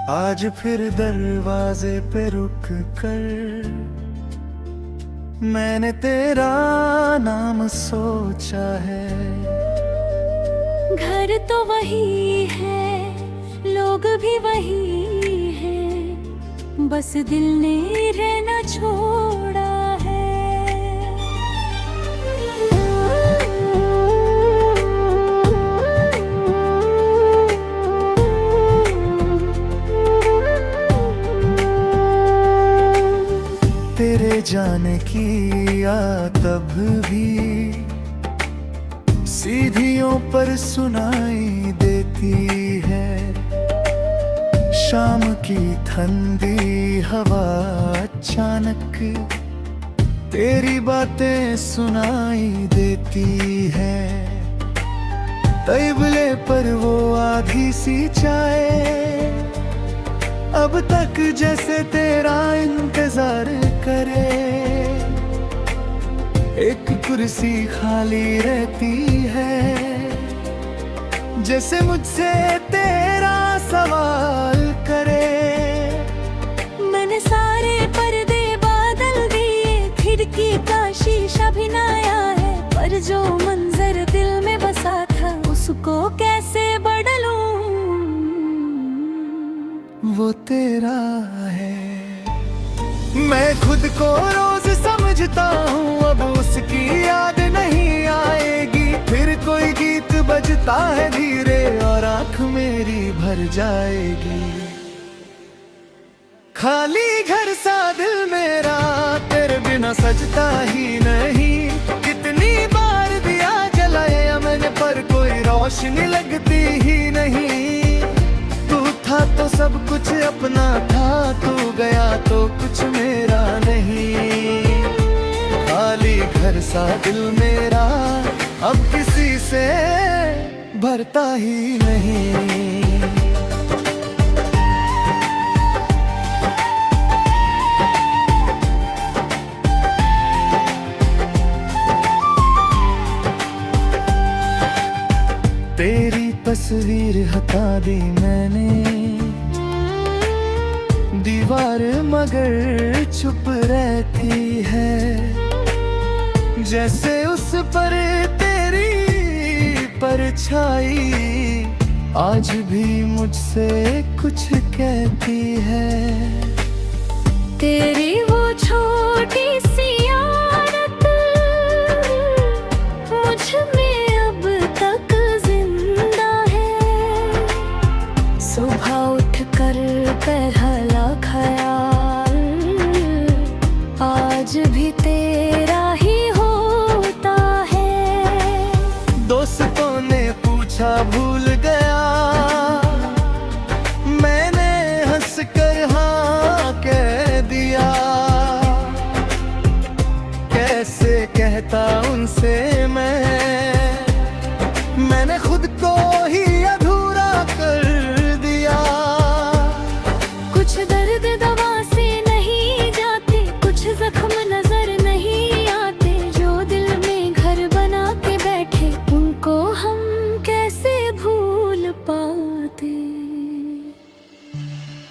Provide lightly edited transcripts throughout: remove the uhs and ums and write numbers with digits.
आज फिर दरवाजे पे रुक कर मैंने तेरा नाम सोचा है। घर तो वही है, लोग भी वही हैं, बस दिल ने रहना छोड़ा है। तेरे जाने की याद तब भी सीढ़ियों पर सुनाई देती है। शाम की ठंडी हवा अचानक तेरी बातें सुनाई देती है। तैबले पर वो आधी सी चाय अब तक जैसे तेरा इंतजार करे। एक कुर्सी खाली रहती है जैसे मुझसे तेरा सवाल करे। मैंने सारे पर्दे बादल दिए, खिड़की का शीशा भी नया है, पर जो मंजर दिल में बसा था उसको कैसे बदलूं। वो तेरा है। मैं खुद को रोज समझता हूँ अब उसकी याद नहीं आएगी। फिर कोई गीत बजता है धीरे और आँख मेरी भर जाएगी। खाली घर सा दिल मेरा तेरे बिना सजता ही नहीं। कितनी बार दिया जलाया मैंने पर कोई रोशनी लगती ही नहीं। था तो सब कुछ अपना था, तू गया तो कुछ मेरा नहीं। खाली घर सा दिल मेरा अब किसी से भरता ही नहीं। तेरी तस्वीर हटा दी मैंने दीवार मगर चुप रहती है। जैसे उस पर तेरी परछाई आज भी मुझसे कुछ कहती है। तेरी वो छोटी सी आदत मुझ में अब तक जिंदा है। सुबह उठकर पहला ख्याल आज भी तेरा ही होता है। दोस्तों ने पूछा भूल गया, मैंने हंस कर हाँ कह दिया। कैसे कहता उनसे मैंने खुद को ही अधूरा कर दिया। कुछ दर्द दवा से नहीं जाते, कुछ जख्म नजर नहीं आते। जो दिल में घर बना के बैठे उनको हम कैसे भूल पाते।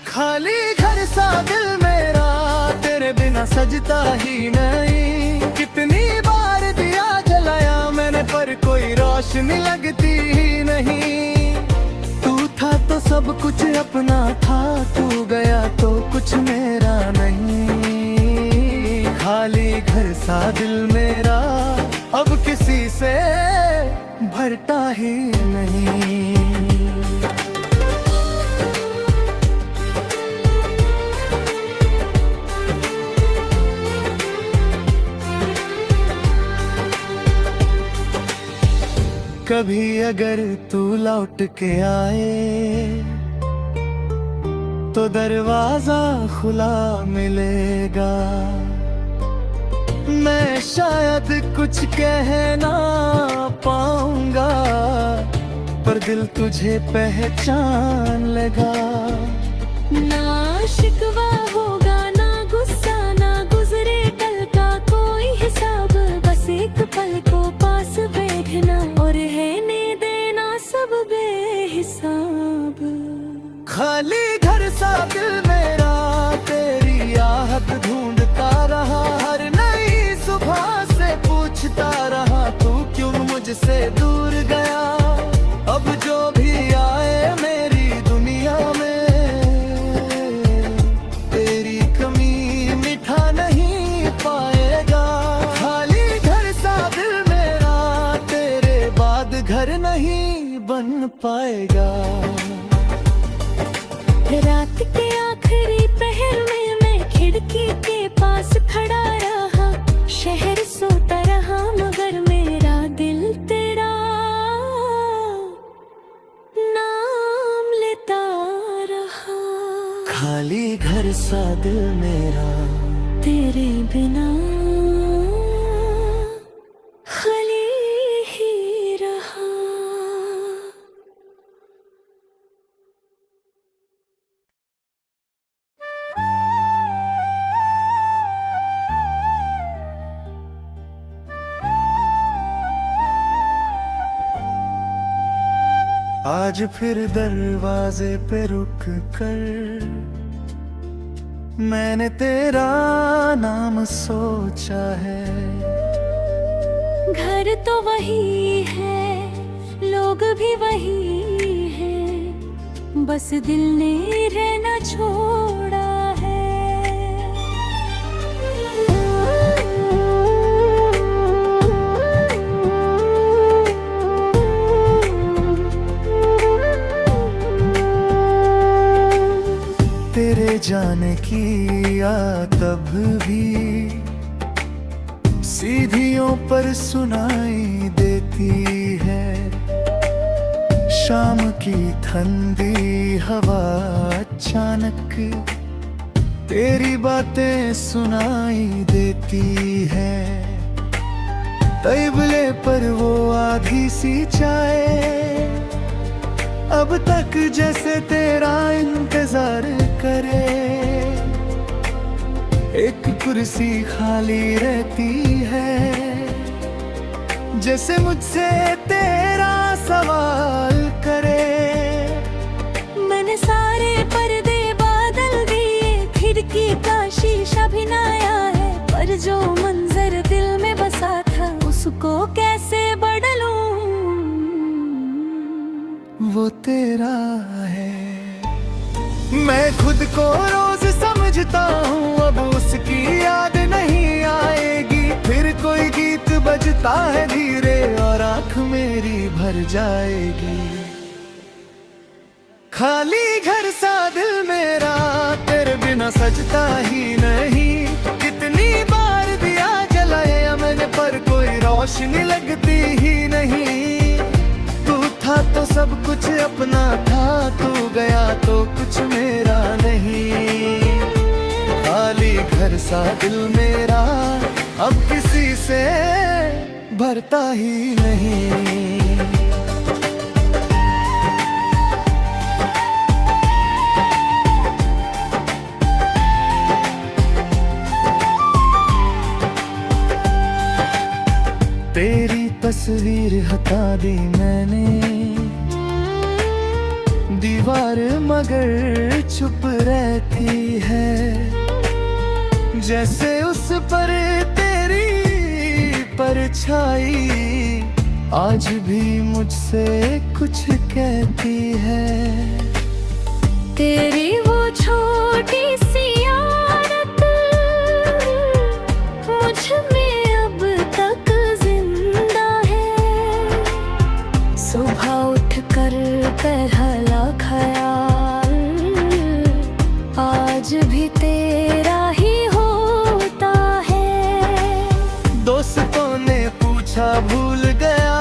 खाली घर सा दिल मेरा तेरे बिना सजता ही नहीं। कितनी बार दिया जलाया मैंने पर कोई रोशनी लगती ही नहीं। तू था तो सब कुछ अपना था, तू गया तो कुछ मेरा नहीं। खाली घर सा दिल मेरा अब किसी से भरता ही नहीं। कभी अगर तू लौट के आए तो दरवाजा खुला मिलेगा। मैं शायद कुछ कह ना पाऊंगा पर दिल तुझे पहचान लेगा। ना शिकवा होगा ना गुस्सा, ना गुजरे कल का कोई हिसाब। बस एक पल को पास बैठना और रहने देना सब बेहिसाब। खाली घर सा बन पाएगा। रात के आखिरी पहर में मैं खिड़की के पास खड़ा रहा। शहर सोता रहा मगर मेरा दिल तेरा नाम लेता रहा। खाली घर सा दिल मेरा तेरे बिना खाली ही रहा। आज फिर दरवाजे पे रुक कर मैंने तेरा नाम सोचा है। घर तो वही है, लोग भी वही हैं, बस दिल ने रहना छोड़ा है। तेरे जाने की या तब भी सीढ़ियों पर सुनाई देती है। शाम की ठंडी हवा अचानक तेरी बातें सुनाई देती है। तैबले पर वो आधी सी चाय अब तक जैसे तेरा इंतजार करे। एक कुर्सी खाली रहती है जैसे मुझसे तेरा सवाल करे। मैंने सारे पर्दे बादल दिए, खिड़की का शीशा भी नया है, पर जो मंजर दिल में बसा था उसको कैसे बदलूं। वो तेरा है। मैं खुद को रोज समझता हूँ अब उसकी याद नहीं आएगी। फिर कोई गीत बजता है धीरे और आँख मेरी भर जाएगी। खाली घर सा दिल मेरा तेरे बिना सजता ही नहीं। कितनी बार दिया जलाया मैंने पर कोई रोशनी लगती ही नहीं। था तो सब कुछ अपना था, तू गया तो कुछ मेरा नहीं। खाली घर सा दिल मेरा अब किसी से भरता ही नहीं। तेरी तस्वीर हटा दी मैंने दीवार मगर चुप रहती है। जैसे उस पर तेरी परछाई आज भी मुझसे कुछ कहती है। तेरी वो छोटी सी आदत मुझ में अब तक जिंदा है। सुबह उठकर पहला ख्याल आज भी तेरा ही होता है। दोस्तों ने पूछा भूल गया,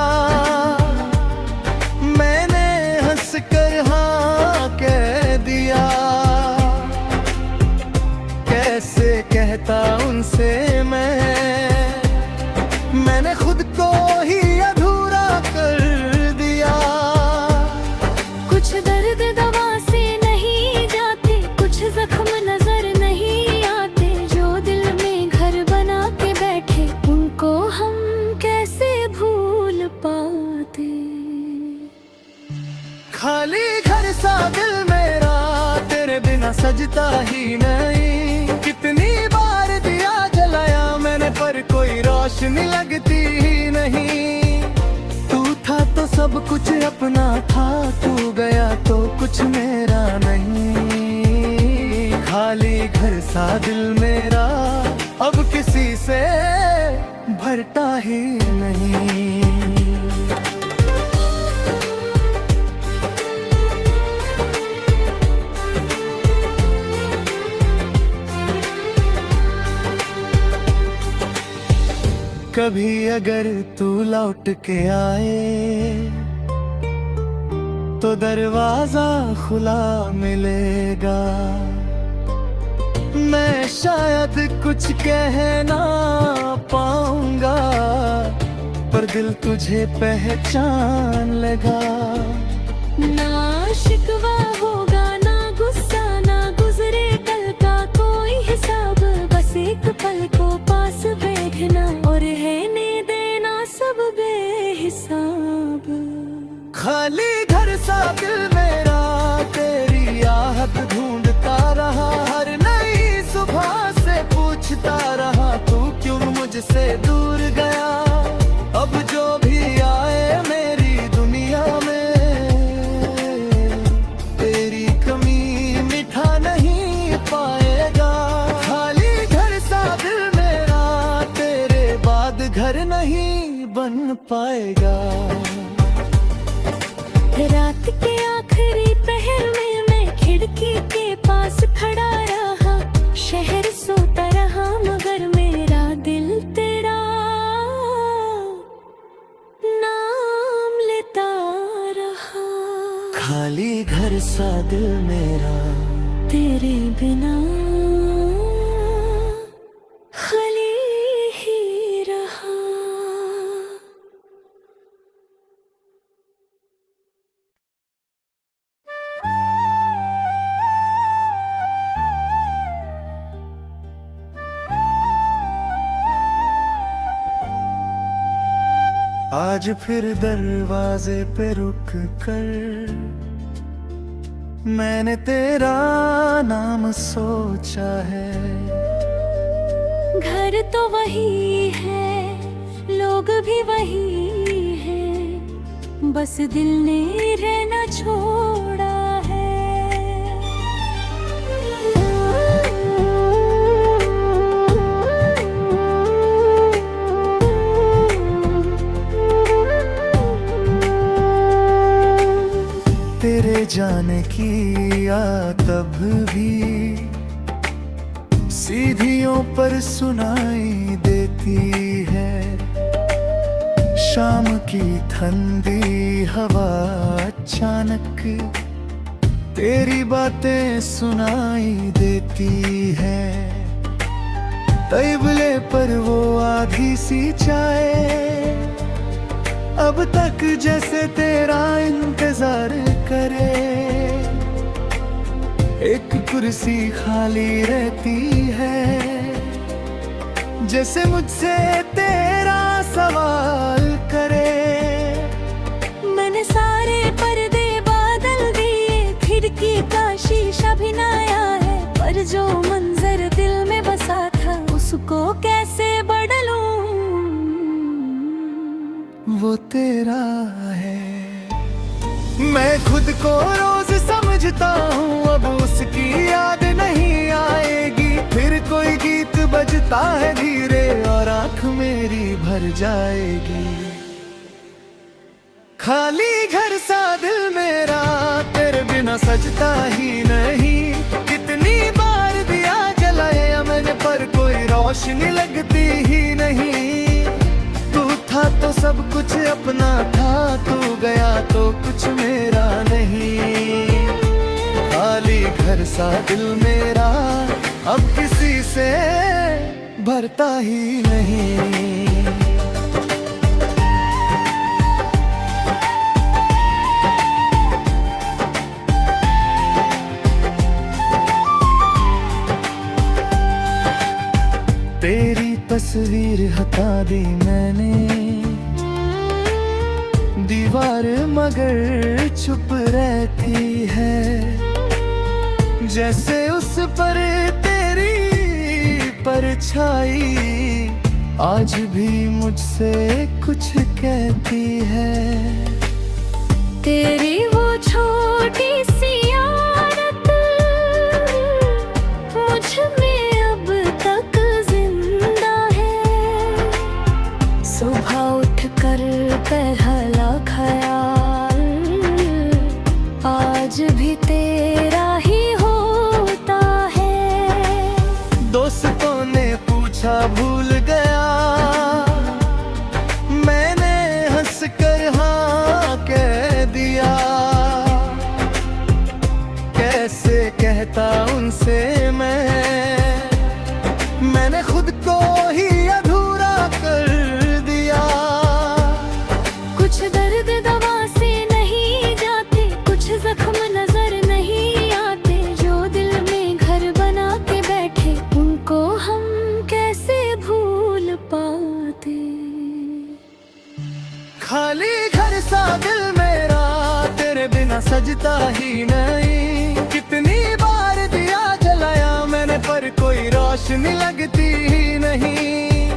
मैंने हंस कर हाँ कह दिया। कैसे कहता उनसे मैंने खुद को ही अधूरा कर दिया। कुछ दर्द दवा से नहीं जाते, कुछ जख्म नजर नहीं आते। जो दिल में घर बना के बैठे उनको हम कैसे भूल पाते। खाली घर सा दिल मेरा तेरे बिना सजता ही नहीं। कितनी बार दिया जलाया मैंने पर कोई रोशनी लगती ही नहीं। तू था तो सब कुछ अपना था, तू गया तो कुछ मेरा नहीं। खाली घर सा दिल मेरा अब किसी से भरता ही नहीं। कभी अगर तू लौट के आए तो दरवाजा खुला मिलेगा। मैं शायद कुछ कह ना पाऊंगा पर दिल तुझे पहचान लेगा। ना शिकवा होगा ना गुस्सा ना गुजरे कल का कोई हिसाब, बस एक पल को पास बैठना और रहने देना सब बेहिसाब। खाली घर सा दिल मेरा तेरी आहट ढूंढता रहा, हर नई सुबह से पूछता रहा तू क्यों मुझसे दूर गया। अब जो भी आए मेरी दुनिया में तेरी कमी मिठा नहीं पाएगा। खाली घर सा दिल मेरा तेरे बाद घर नहीं बन पाएगा। रात के आखिरी पहर में मैं खिड़की के पास खड़ा रहा, शहर सोता रहा मगर मेरा दिल तेरा नाम लेता रहा। खाली घर सा दिल मेरा तेरे बिना खाली ही रहा। आज फिर दरवाजे पे रुक कर मैंने तेरा नाम सोचा है। घर तो वही है लोग भी वही हैं, बस दिल ने रहना छोड़ा है। तेरे जाने की या तब भी सीढ़ियों पर सुनाई देती है। शाम की ठंडी हवा अचानक तेरी बातें सुनाई देती है। तैबले पर वो आधी सी चाय अब तक जैसे तेरा इंतजार करे। एक कुर्सी खाली रहती है जैसे मुझसे तेरा सवाल करे। मैंने सारे पर्दे बादल दिए, खिड़की का शीशा भी नया है, पर जो मंजर दिल में बसा था उसको कैसे बदलूं। वो तेरा है। मैं खुद को रोज समझता हूँ अब उसकी याद नहीं आएगी। फिर कोई गीत बजता है धीरे और आँख मेरी भर जाएगी। खाली घर सा दिल मेरा तेरे बिना सजता ही नहीं। कितनी बार दिया जलाया मैंने पर कोई रोशनी लगती ही नहीं। था तो सब कुछ अपना था, तू गया तो कुछ मेरा नहीं। खाली घर सा दिल मेरा अब किसी से भरता ही नहीं। तेरी तस्वीर हटा दी मैंने दीवार मगर चुप रहती है। जैसे उस पर तेरी परछाई आज भी मुझसे कुछ कहती है। तेरी वो छोटी सी आदत मुझ में अब तक जिंदा है। सुबह उठकर पहला ख्याल आज भी तेरा ही होता है। दोस्तों ने पूछा भूल गया से मैंने खुद को ही अधूरा कर दिया। कुछ दर्द दवा से नहीं जाते, कुछ जख्म नजर नहीं आते, जो दिल में घर बना के बैठे उनको हम कैसे भूल पाते। खाली घर सा दिल मेरा तेरे बिना सजता ही नहीं। कितनी बार दिया जलाया मैंने पर कोई रोशनी लगती ही नहीं।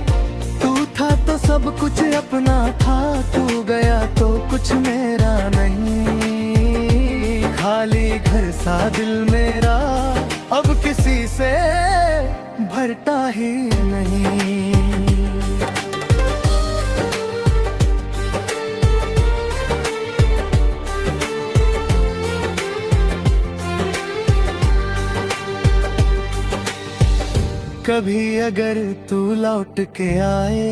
तू था तो सब कुछ अपना था, तू गया तो कुछ मेरा नहीं। खाली घर सा दिल मेरा अब किसी से भरता ही नहीं। कभी अगर तू लौट के आए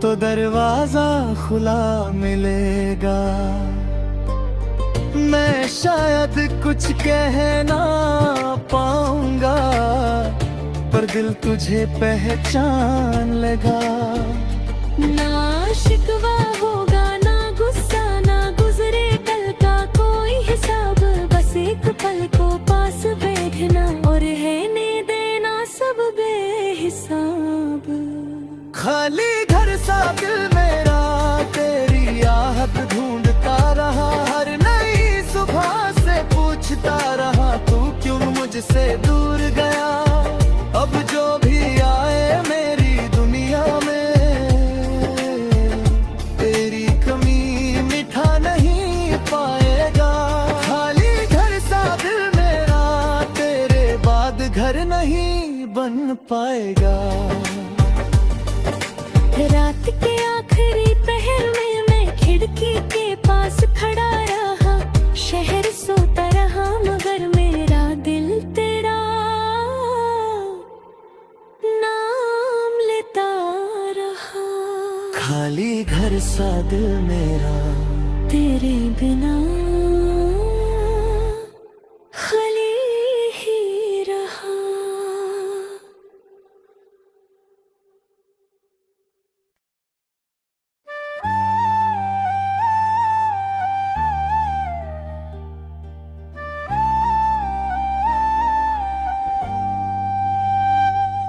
तो दरवाजा खुला मिलेगा। मैं शायद कुछ कह ना पाऊंगा पर दिल तुझे पहचान लेगा। ना शिकवा होगा ना गुस्सा, ना गुजरे कल का कोई हिसाब, बस एक पल को पास बैठना और रहने देना सब बेहिसाब। खाली घर सा दिल मेरा तेरी आहट ढूंढता रहा, हर नई सुबह से पूछता रहा तू क्यों मुझसे दूर गया। अब जो भी आए मेरी दुनिया में तेरी कमी मिठा नहीं पाएगा। खाली घर सा दिल मेरा तेरे बाद घर नहीं बन पाएगा। रात के आखिरी पहर में मैं खिड़की के पास खड़ा रहा, शहर सोता रहा मगर मेरा दिल तेरा नाम लेता रहा। खाली घर सा दिल मेरा तेरे बिना खाली ही रहा।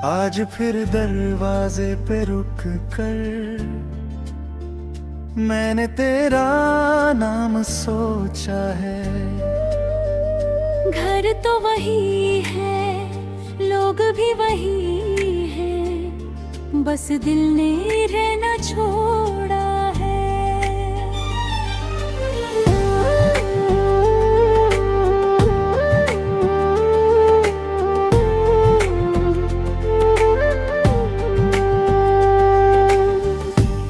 आज फिर दरवाजे पे रुक कर मैंने तेरा नाम सोचा है। घर तो वही है, लोग भी वही है, बस दिल ने रहना छोड़ा है।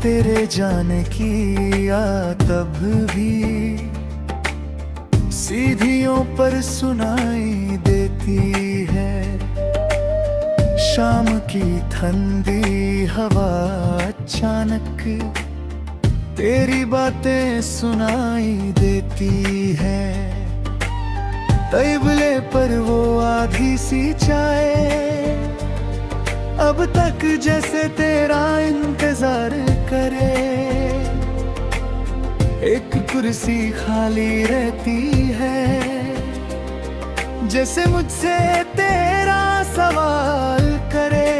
तेरे जाने की या तब भी सीढ़ियों पर सुनाई देती है। शाम की ठंडी हवा अचानक तेरी बातें सुनाई देती है। तैबले पर वो आधी सी चाय अब तक जैसे तेरा इंतजार करे। एक कुर्सी खाली रहती है जैसे मुझसे तेरा सवाल करे।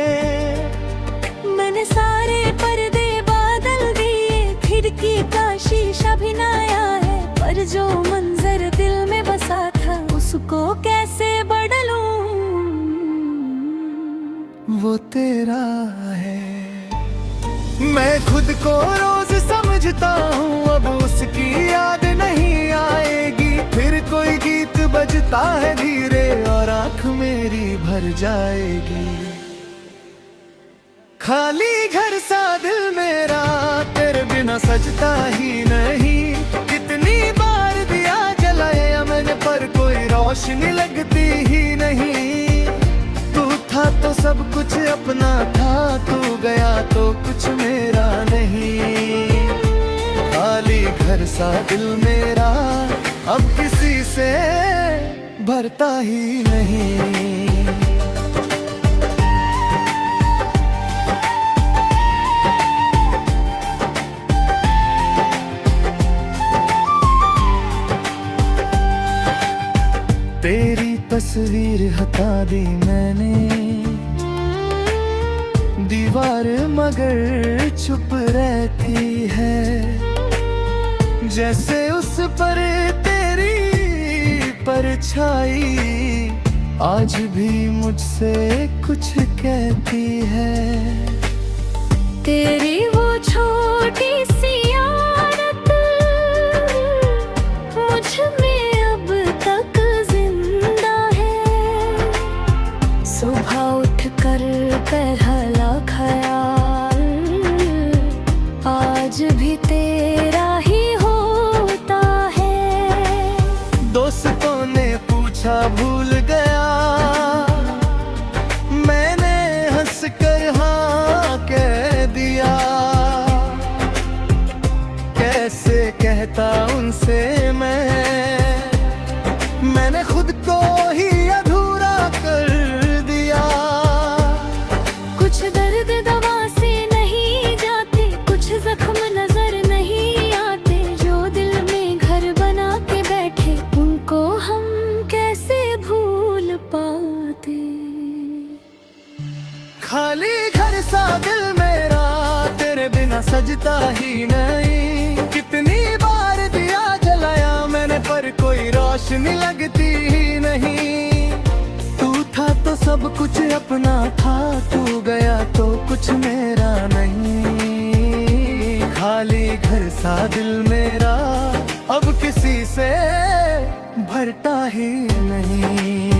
मैंने सारे पर्दे बादल दिए, खिड़की का शीशा भी नया है, पर जो मंजर दिल में बसा था उसको कैसे बदलूं। वो तेरा है। मैं खुद को रोज समझता हूँ अब उसकी याद नहीं आएगी। फिर कोई गीत बजता है धीरे और आँख मेरी भर जाएगी। खाली घर सा दिल मेरा तेरे बिना सजता ही नहीं। कितनी बार दिया जलाया मैंने पर कोई रोशनी लगती ही नहीं। तू था तो सब कुछ अपना था, तू गया तो कुछ मेरा नहीं। खाली घर सा दिल मेरा अब किसी से भरता ही नहीं। तेरी तस्वीर हटा दी मैंने दीवार, मगर चुप रहती है, जैसे उस पर तेरी परछाई आज भी मुझसे कुछ कहती है। तेरी वो छोटी सी आदत मुझ में अब तक जिंदा है। सुबह उठकर पहला ख्याल आज भी तेरा ही होता है। दोस्तों ने पूछा भूल गया, मैंने हंस कर हाँ कह दिया। कैसे कहता उनसे मैंने खुद को ही अधूरा कर दिया। कुछ दर्द दवा से नहीं जाते, कुछ जख्म नजर नहीं आते, जो दिल में घर बना के बैठे उनको हम कैसे भूल पाते। खाली घर सा दिल मेरा तेरे बिना सजता ही नहीं। कितनी बार दिया जलाया मैंने पर कोई रोशनी लगती ही नहीं। तू था तो सब कुछ अपना था, तू गया तो कुछ मेरा नहीं। खाली घर सा दिल मेरा अब किसी से भरता ही नहीं।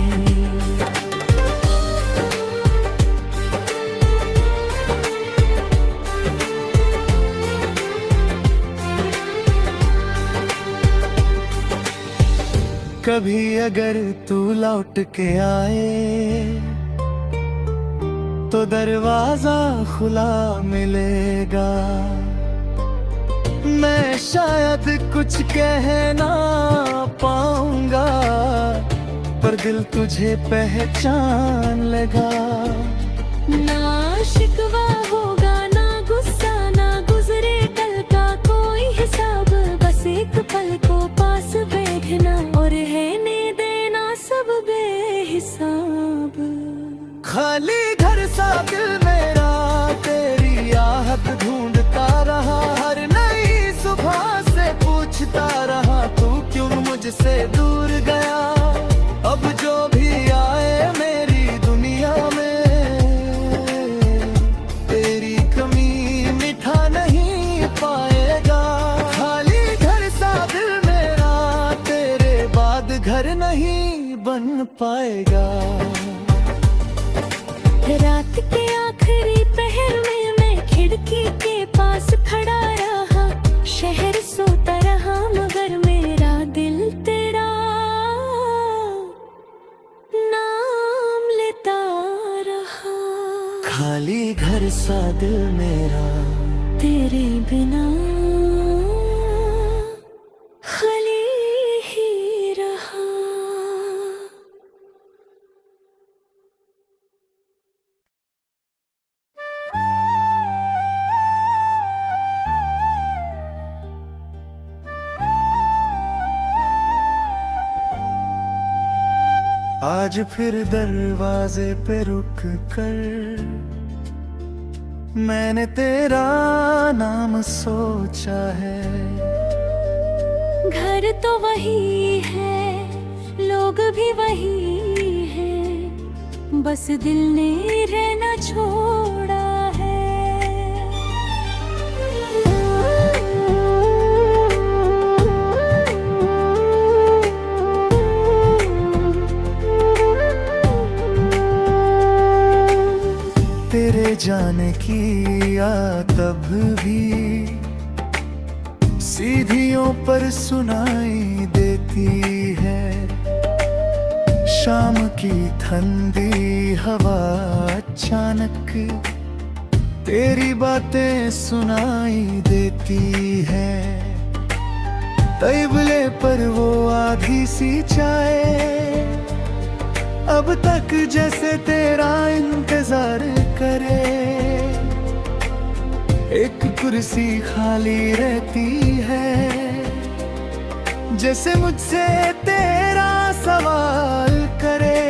कभी अगर तू लौट के आए तो दरवाजा खुला मिलेगा। मैं शायद कुछ कह ना पाऊंगा पर दिल तुझे पहचान लेगा। ना शिकवा होगा ना गुस्सा, ना गुजरे कल का कोई हिसाब, बस एक पल को पास बैठना और रहने देना सब बेहिसाब। खाली घर सा दिल मेरा तेरी आहट ढूंढता रहा, हर नई सुबह से पूछता रहा तू क्यों मुझसे दूर गया। अब जो भी आए मेरी दुनिया में तेरी कमी मिठा नहीं पाएगा। खाली घर सा दिल मेरा तेरे बाद घर नहीं बन पाएगा। रात के आखिरी पहर में मैं खिड़की के पास खड़ा रहा, शहर सोता रहा मगर मेरा दिल तेरा नाम लेता रहा। खाली घर सा दिल मेरा तेरे बिना खाली ही रहा। आज फिर दरवाजे पे रुक कर मैंने तेरा नाम सोचा है। घर तो वही है, लोग भी वही है, बस दिल ने रहना छोड़ा है। तेरे जाने की या तब भी सीढ़ियों पर सुनाई देती है। शाम की ठंडी हवा अचानक तेरी बातें सुनाई देती है। तैबले पर वो आधी सी चाय अब तक जैसे तेरा इंतजार करे, एक कुर्सी खाली रहती है, जैसे मुझसे तेरा सवाल करे।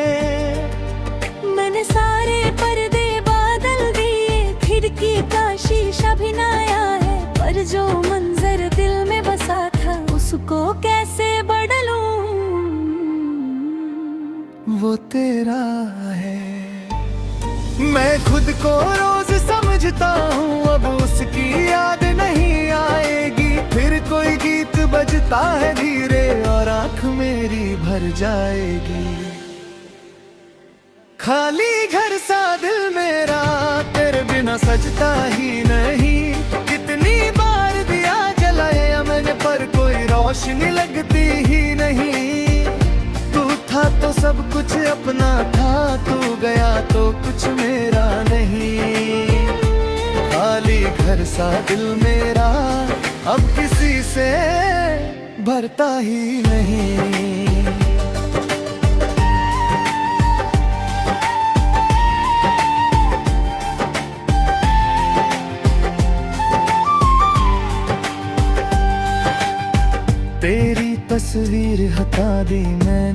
मैंने सारे पर्दे बादल दिए, खिड़की का शीशा भी नया है, पर जो मंजर दिल में बसा था उसको कैसे बदलूं, वो तेरा है। मैं खुद को रोज समझता हूँ, अब उसकी याद नहीं आएगी। फिर कोई गीत बजता है धीरे और आंख मेरी भर जाएगी। खाली घर सा दिल मेरा तेरे बिना सजता ही नहीं। कितनी बार दिया जलाया मैंने पर कोई रोशनी लगती ही नहीं। तू था तो सब कुछ अपना था, तू गया तो कुछ मेरा नहीं। खाली घर सा दिल मेरा अब किसी से भरता ही नहीं। तेरी तस्वीर हटा दी मैंने।